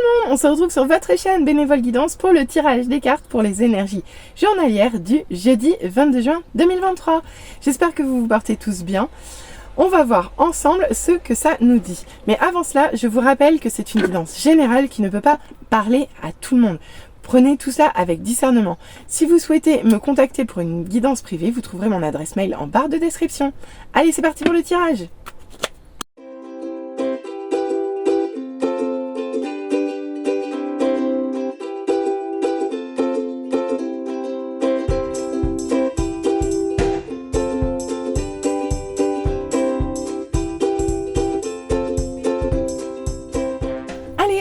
monde, on se retrouve sur votre chaîne Bénévole Guidance pour le tirage des cartes pour les énergies journalières du jeudi 22 juin 2023. J'espère que vous vous portez tous bien. On va voir ensemble ce que ça nous dit. Mais avant cela, je vous rappelle que c'est une guidance générale qui ne peut pas parler à tout le monde. Prenez tout ça avec discernement. Si vous souhaitez me contacter pour une guidance privée, vous trouverez mon adresse mail en barre de description. Allez, c'est parti pour le tirage.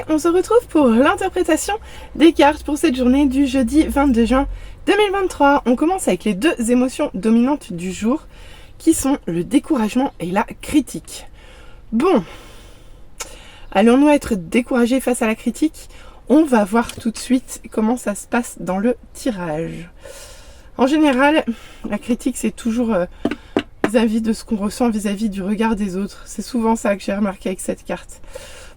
On se retrouve pour l'interprétation des cartes pour cette journée du jeudi 22 juin 2023. On commence avec les deux émotions dominantes du jour qui sont le découragement et la critique. Bon, allons-nous être découragés face à la critique? On va voir tout de suite comment ça se passe dans le tirage. En général, la critique c'est toujours vis-à-vis de ce qu'on ressent vis-à-vis du regard des autres. C'est souvent ça que j'ai remarqué avec cette carte.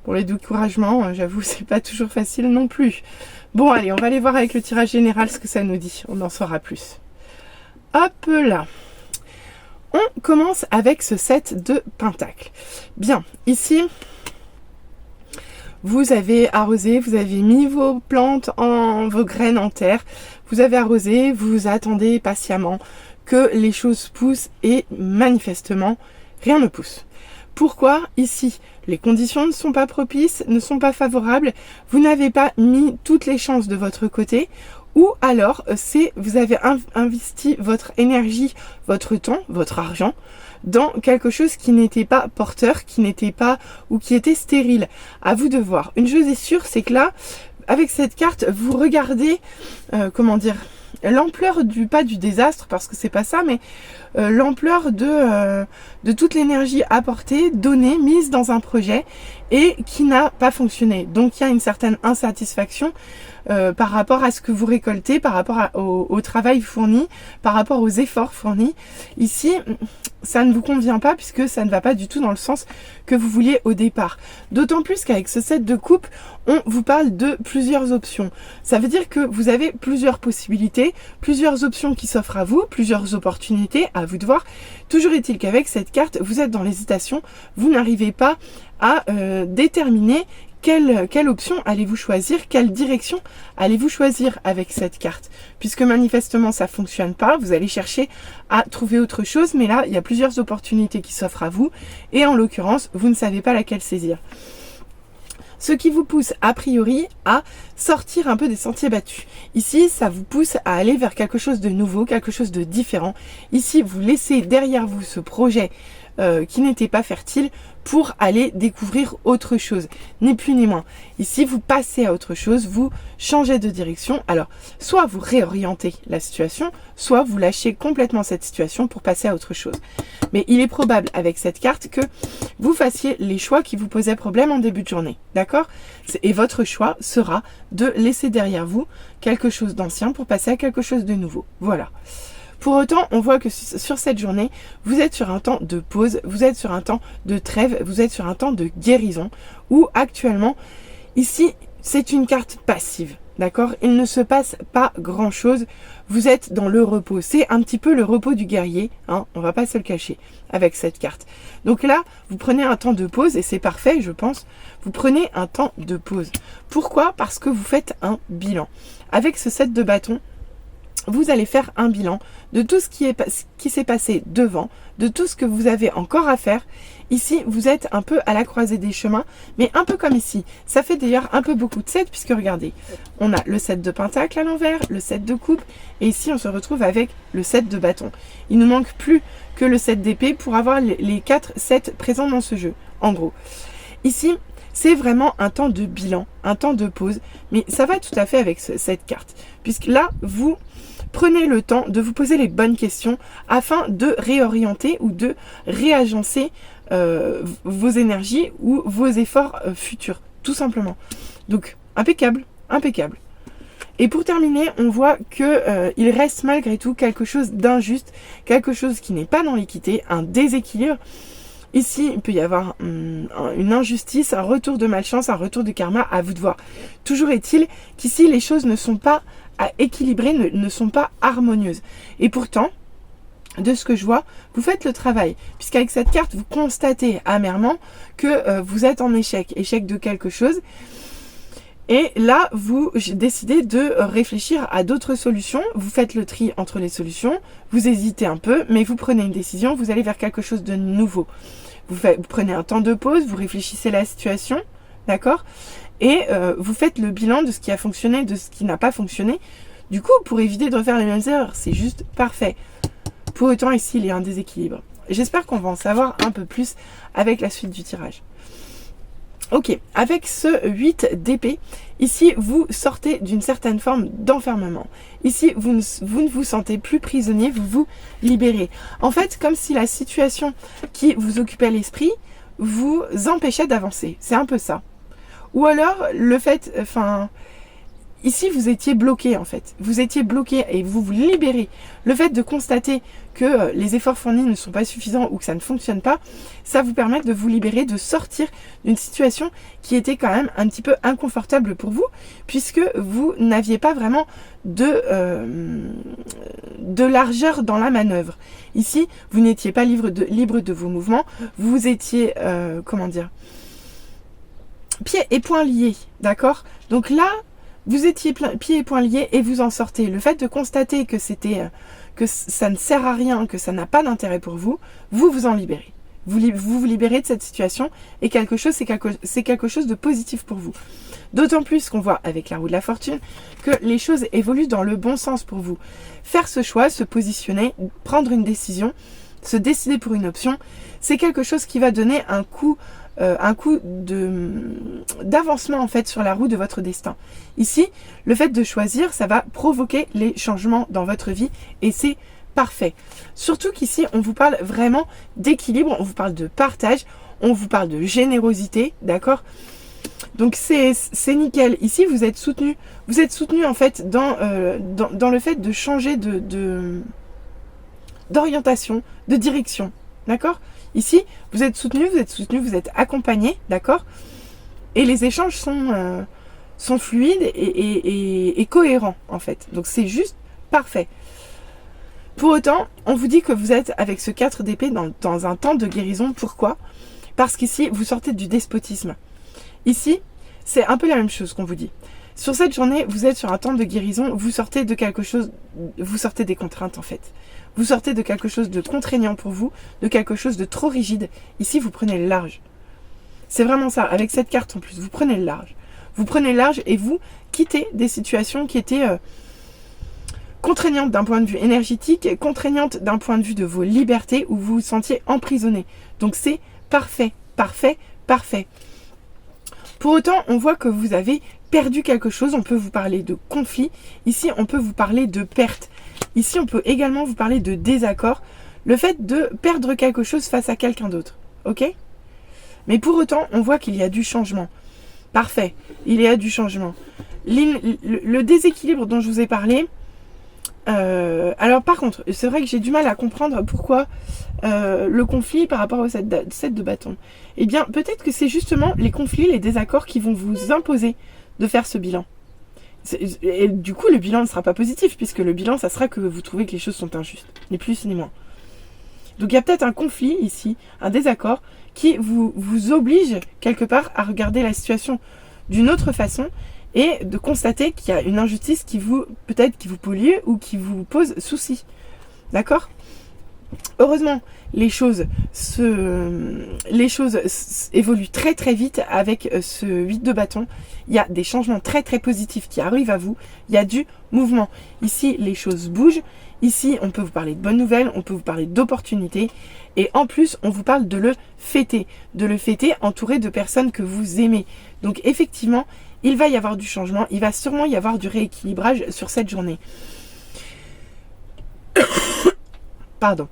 Pour les découragements, j'avoue, c'est pas toujours facile non plus. Bon, allez, on va aller voir avec le tirage général ce que ça nous dit. On en saura plus. Hop là. On commence avec ce set de pentacles. Bien, ici, vous avez arrosé, vous avez mis vos plantes, vos graines en terre. Vous avez arrosé, vous attendez patiemment que les choses poussent et manifestement, rien ne pousse. Pourquoi ici les conditions ne sont pas propices, ne sont pas favorables, vous n'avez pas mis toutes les chances de votre côté, ou alors vous avez investi votre énergie, votre temps, votre argent dans quelque chose qui n'était pas porteur, qui n'était pas ou qui était stérile. À vous de voir. Une chose est sûre, c'est que là, avec cette carte, vous regardez, l'ampleur pas du désastre, parce que c'est pas ça, mais l'ampleur de toute l'énergie apportée, donnée, mise dans un projet et qui n'a pas fonctionné. Donc il y a une certaine insatisfaction par rapport à ce que vous récoltez, par rapport au travail fourni, par rapport aux efforts fournis. Ici, ça ne vous convient pas puisque ça ne va pas du tout dans le sens que vous vouliez au départ. D'autant plus qu'avec ce set de coupe, on vous parle de plusieurs options. Ça veut dire que vous avez plusieurs possibilités, plusieurs options qui s'offrent à vous, plusieurs opportunités, à vous de voir. Toujours est-il qu'avec cette carte, vous êtes dans l'hésitation, vous n'arrivez pas à déterminer quelle option allez-vous choisir, quelle direction allez-vous choisir avec cette carte. Puisque manifestement ça ne fonctionne pas, vous allez chercher à trouver autre chose, mais là il y a plusieurs opportunités qui s'offrent à vous, et en l'occurrence vous ne savez pas laquelle saisir. Ce qui vous pousse a priori à sortir un peu des sentiers battus. Ici, ça vous pousse à aller vers quelque chose de nouveau, quelque chose de différent. Ici, vous laissez derrière vous ce projet qui n'était pas fertile pour aller découvrir autre chose, ni plus ni moins. Ici, vous passez à autre chose, vous changez de direction. Alors, soit vous réorientez la situation, soit vous lâchez complètement cette situation pour passer à autre chose. Mais il est probable avec cette carte que vous fassiez les choix qui vous posaient problème en début de journée, d'accord? Et votre choix sera de laisser derrière vous quelque chose d'ancien pour passer à quelque chose de nouveau. Voilà. Pour autant, on voit que sur cette journée, vous êtes sur un temps de pause, vous êtes sur un temps de trêve, vous êtes sur un temps de guérison, où actuellement, ici, c'est une carte passive, d'accord? Il ne se passe pas grand-chose, vous êtes dans le repos. C'est un petit peu le repos du guerrier, hein, on va pas se le cacher avec cette carte. Donc là, vous prenez un temps de pause, et c'est parfait, je pense, vous prenez un temps de pause. Pourquoi? Parce que vous faites un bilan. Avec ce set de bâtons, vous allez faire un bilan de tout ce qui s'est passé devant, de tout ce que vous avez encore à faire. Ici, vous êtes un peu à la croisée des chemins, mais un peu comme ici. Ça fait d'ailleurs un peu beaucoup de sets, puisque regardez, on a le set de pentacle à l'envers, le set de coupe, et ici, on se retrouve avec le set de bâton. Il ne nous manque plus que le set d'épée pour avoir les 4 sets présents dans ce jeu, en gros. Ici, c'est vraiment un temps de bilan, un temps de pause, mais ça va tout à fait avec cette carte, puisque là, vous prenez le temps de vous poser les bonnes questions afin de réorienter ou de réagencer vos énergies ou vos efforts futurs, tout simplement. Donc, impeccable, impeccable. Et pour terminer, on voit que il reste malgré tout quelque chose d'injuste, quelque chose qui n'est pas dans l'équité, un déséquilibre Ici, il peut y avoir une injustice, un retour de malchance, un retour de karma, à vous de voir. Toujours est-il qu'ici, les choses ne sont pas équilibrées, ne sont pas harmonieuses. Et pourtant, de ce que je vois, vous faites le travail. Puisqu'avec cette carte, vous constatez amèrement que vous êtes en échec de quelque chose. Et là, vous décidez de réfléchir à d'autres solutions. Vous faites le tri entre les solutions. Vous hésitez un peu, mais vous prenez une décision. Vous allez vers quelque chose de nouveau. Vous prenez un temps de pause. Vous réfléchissez à la situation. D'accord ? Et vous faites le bilan de ce qui a fonctionné, de ce qui n'a pas fonctionné. Du coup, pour éviter de refaire les mêmes erreurs, c'est juste parfait. Pour autant, ici, il y a un déséquilibre. J'espère qu'on va en savoir un peu plus avec la suite du tirage. Ok, avec ce 8 d'épée, ici vous sortez d'une certaine forme d'enfermement. Ici vous ne vous sentez plus prisonnier, vous vous libérez. En fait, comme si la situation qui vous occupait l'esprit vous empêchait d'avancer. C'est un peu ça. Ou alors le fait, ici vous étiez bloqué en fait. Vous étiez bloqué et vous vous libérez. Le fait de constater que les efforts fournis ne sont pas suffisants ou que ça ne fonctionne pas, ça vous permet de vous libérer, de sortir d'une situation qui était quand même un petit peu inconfortable pour vous, puisque vous n'aviez pas vraiment de largeur dans la manœuvre. Ici, vous n'étiez pas libre de vos mouvements, vous étiez, pieds et poings liés, d'accord ? Donc là, vous étiez pieds et poings liés et vous en sortez. Le fait de constater que que ça ne sert à rien, que ça n'a pas d'intérêt pour vous, vous vous en libérez. Vous vous libérez de cette situation et c'est quelque chose de positif pour vous. D'autant plus qu'on voit avec la roue de la fortune que les choses évoluent dans le bon sens pour vous. Faire ce choix, se positionner, prendre une décision, se décider pour une option, c'est quelque chose qui va donner un coup d'avancement en fait sur la roue de votre destin. Ici, le fait de choisir, ça va provoquer les changements dans votre vie et c'est parfait. Surtout qu'ici, on vous parle vraiment d'équilibre, on vous parle de partage, on vous parle de générosité, d'accord ? Donc c'est nickel. Ici, vous êtes soutenu en fait dans le fait de changer d'orientation, de direction, d'accord ? Ici, vous êtes soutenu, vous êtes accompagné, d'accord ? Et les échanges sont fluides et cohérents, en fait. Donc, c'est juste parfait. Pour autant, on vous dit que vous êtes avec ce 4 d'épée dans un temps de guérison. Pourquoi ? Parce qu'ici, vous sortez du despotisme. Ici, c'est un peu la même chose qu'on vous dit. Sur cette journée, vous êtes sur un temps de guérison, vous sortez de quelque chose, vous sortez des contraintes, en fait. Vous sortez de quelque chose de contraignant pour vous, de quelque chose de trop rigide. Ici, vous prenez le large. C'est vraiment ça. Avec cette carte en plus, vous prenez le large. Vous prenez le large et vous quittez des situations qui étaient contraignantes d'un point de vue énergétique, contraignantes d'un point de vue de vos libertés, où vous vous sentiez emprisonné. Donc c'est parfait, parfait, parfait. Pour autant, on voit que vous avez perdu quelque chose. On peut vous parler de conflit. Ici, on peut vous parler de perte. Ici, on peut également vous parler de désaccord. Le fait de perdre quelque chose face à quelqu'un d'autre. Ok ? Mais pour autant, on voit qu'il y a du changement. Parfait. Il y a du changement. Le déséquilibre dont je vous ai parlé. Alors par contre, c'est vrai que j'ai du mal à comprendre pourquoi le conflit par rapport au 7 de bâton. Eh bien, peut-être que c'est justement les conflits, les désaccords qui vont vous imposer de faire ce bilan. Et du coup, le bilan ne sera pas positif, puisque le bilan, ça sera que vous trouvez que les choses sont injustes, ni plus ni moins. Donc il y a peut-être un conflit ici, un désaccord, qui vous oblige quelque part à regarder la situation d'une autre façon et de constater qu'il y a une injustice qui vous pollue ou qui vous pose souci. D'accord ? Heureusement, les choses évoluent très très vite avec ce 8 de bâton. Il y a des changements très très positifs qui arrivent à vous. Il y a du mouvement. Ici, les choses bougent. Ici, on peut vous parler de bonnes nouvelles, on peut vous parler d'opportunités. Et en plus, on vous parle de le fêter entouré de personnes que vous aimez. Donc effectivement, il va y avoir du changement. Il va sûrement y avoir du rééquilibrage sur cette journée. Pardon.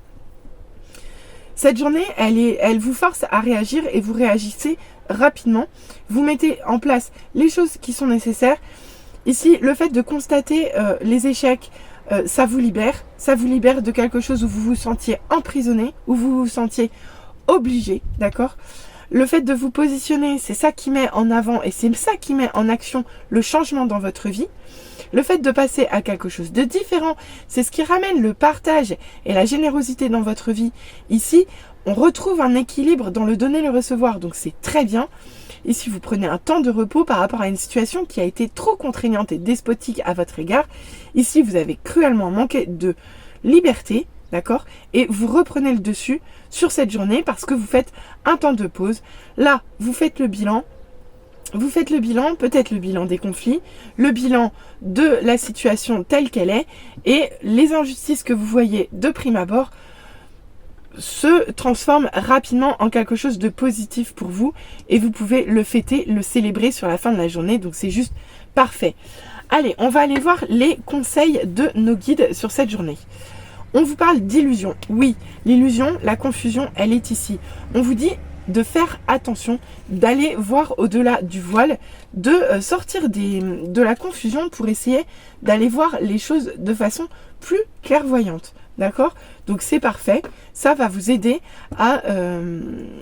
Cette journée, elle vous force à réagir et vous réagissez rapidement. Vous mettez en place les choses qui sont nécessaires. Ici, le fait de constater les échecs, ça vous libère. Ça vous libère de quelque chose où vous vous sentiez emprisonné, où vous vous sentiez obligé, d'accord? Le fait de vous positionner, c'est ça qui met en avant et c'est ça qui met en action le changement dans votre vie. Le fait de passer à quelque chose de différent, c'est ce qui ramène le partage et la générosité dans votre vie. Ici, on retrouve un équilibre dans le donner et le recevoir, donc c'est très bien. Ici, vous prenez un temps de repos par rapport à une situation qui a été trop contraignante et despotique à votre égard. Ici, vous avez cruellement manqué de liberté, d'accord? Et vous reprenez le dessus sur cette journée parce que vous faites un temps de pause. Là, vous faites le bilan. Vous faites le bilan, peut-être le bilan des conflits, le bilan de la situation telle qu'elle est, et les injustices que vous voyez de prime abord se transforment rapidement en quelque chose de positif pour vous, et vous pouvez le fêter, le célébrer sur la fin de la journée, donc c'est juste parfait. Allez, on va aller voir les conseils de nos guides sur cette journée. On vous parle d'illusion. Oui, l'illusion, la confusion, elle est ici. On vous dit de faire attention, d'aller voir au-delà du voile, de sortir de la confusion pour essayer d'aller voir les choses de façon plus clairvoyante. D'accord? Donc c'est parfait, ça va vous aider à,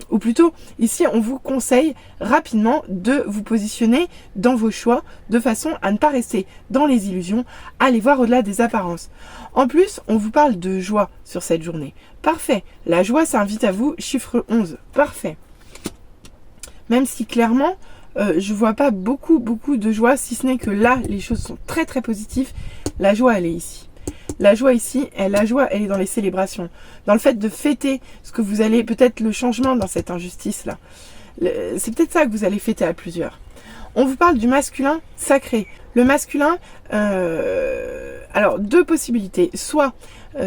ou plutôt ici on vous conseille rapidement de vous positionner dans vos choix de façon à ne pas rester dans les illusions, aller voir au-delà des apparences. En plus, on vous parle de joie sur cette journée. Parfait, la joie s'invite à vous, chiffre 11, parfait. Même si clairement, je vois pas beaucoup de joie, si ce n'est que là, les choses sont très positives, la joie elle est ici. La joie ici, elle est dans les célébrations, dans le fait de fêter ce que vous allez, peut-être le changement dans cette injustice-là. C'est peut-être ça que vous allez fêter à plusieurs. On vous parle du masculin sacré. Le masculin, alors deux possibilités. Soit,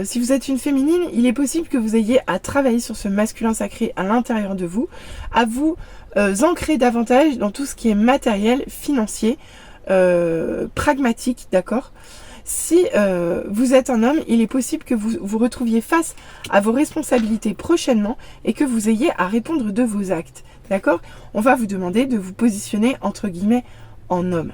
si vous êtes une féminine, il est possible que vous ayez à travailler sur ce masculin sacré à l'intérieur de vous, à vous ancrer davantage dans tout ce qui est matériel, financier, pragmatique, d'accord ? Si vous êtes un homme, il est possible que vous vous retrouviez face à vos responsabilités prochainement et que vous ayez à répondre de vos actes. D'accord? On va vous demander de vous positionner entre guillemets en homme.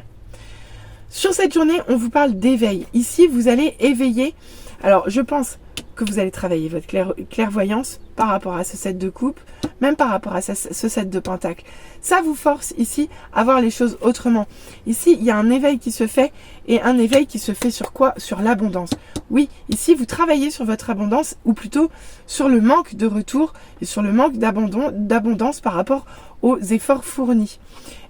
Sur cette journée, on vous parle d'éveil. Ici, vous allez éveiller. Alors, je pense que vous allez travailler votre clairvoyance par rapport à ce set de coupe, même par rapport à ce set de pentacle. Ça vous force ici à voir les choses autrement. Ici, il y a un éveil qui se fait, et un éveil qui se fait sur quoi? Sur l'abondance. Oui, ici, vous travaillez sur votre abondance, ou plutôt sur le manque de retour, et sur le manque d'abondance par rapport aux efforts fournis.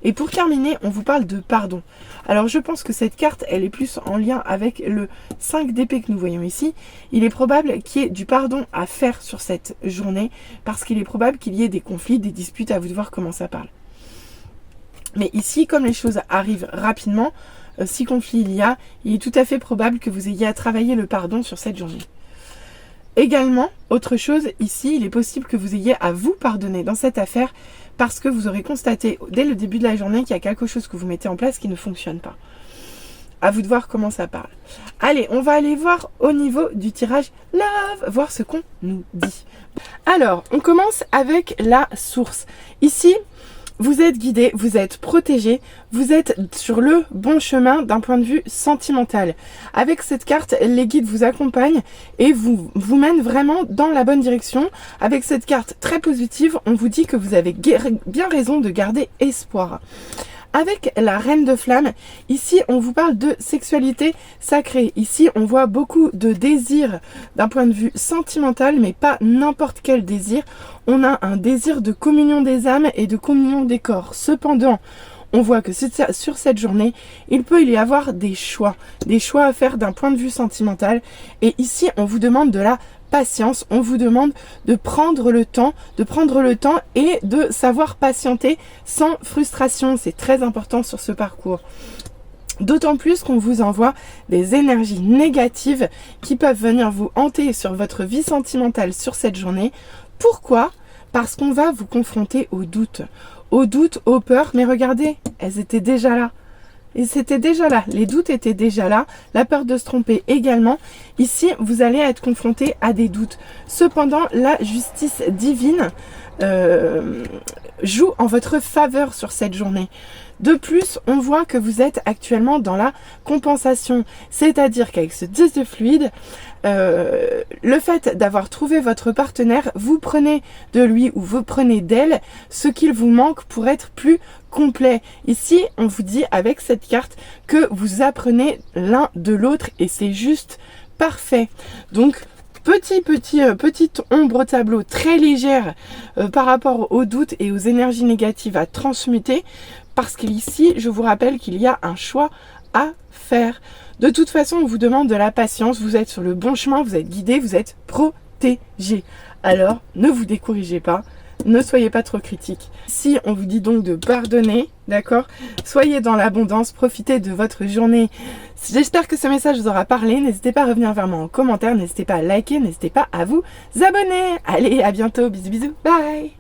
Et pour terminer, on vous parle de pardon. Alors je pense que cette carte, elle est plus en lien avec le 5 d'épée que nous voyons ici. Il est probable qu'il y ait du pardon à faire sur cette journée, parce qu'il est probable qu'il y ait des conflits, des disputes, à vous de voir comment ça parle. Mais ici, comme les choses arrivent rapidement, si conflit il est tout à fait probable que vous ayez à travailler le pardon sur cette journée. Également, autre chose, ici, il est possible que vous ayez à vous pardonner dans cette affaire parce que vous aurez constaté dès le début de la journée qu'il y a quelque chose que vous mettez en place qui ne fonctionne pas. À vous de voir comment ça parle. Allez, on va aller voir au niveau du tirage Love, voir ce qu'on nous dit. Alors, on commence avec la source. Ici, vous êtes guidé, vous êtes protégé, vous êtes sur le bon chemin d'un point de vue sentimental. Avec cette carte, les guides vous accompagnent et vous mènent vraiment dans la bonne direction. Avec cette carte très positive, on vous dit que vous avez bien raison de garder espoir. Avec la reine de flamme, ici on vous parle de sexualité sacrée. Ici on voit beaucoup de désirs d'un point de vue sentimental, mais pas n'importe quel désir. On a un désir de communion des âmes et de communion des corps. Cependant, on voit que sur cette journée, il peut y avoir des choix à faire d'un point de vue sentimental. Et ici on vous demande de la patience, on vous demande de prendre le temps et de savoir patienter sans frustration. C'est très important sur ce parcours. D'autant plus qu'on vous envoie des énergies négatives qui peuvent venir vous hanter sur votre vie sentimentale sur cette journée. Pourquoi? Parce qu'on va vous confronter aux doutes, aux peurs. Mais regardez, elles étaient déjà là. Et c'était déjà là, les doutes étaient déjà là, la peur de se tromper également. Ici, vous allez être confronté à des doutes. Cependant, la justice divine joue en votre faveur sur cette journée. De plus, on voit que vous êtes actuellement dans la compensation, c'est-à-dire qu'avec ce 10 de fluide, le fait d'avoir trouvé votre partenaire, vous prenez de lui ou vous prenez d'elle ce qu'il vous manque pour être plus complet. Ici, on vous dit avec cette carte que vous apprenez l'un de l'autre et c'est juste parfait. Donc, petite ombre au tableau très légère par rapport aux doutes et aux énergies négatives à transmuter, parce qu'ici, je vous rappelle qu'il y a un choix à faire. De toute façon, on vous demande de la patience, vous êtes sur le bon chemin, vous êtes guidé, vous êtes protégé. Alors, ne vous découragez pas, ne soyez pas trop critique. Si on vous dit donc de pardonner, d'accord? Soyez dans l'abondance, profitez de votre journée. J'espère que ce message vous aura parlé. N'hésitez pas à revenir vers moi en commentaire, n'hésitez pas à liker, n'hésitez pas à vous abonner. Allez, à bientôt, bisous bisous, bye!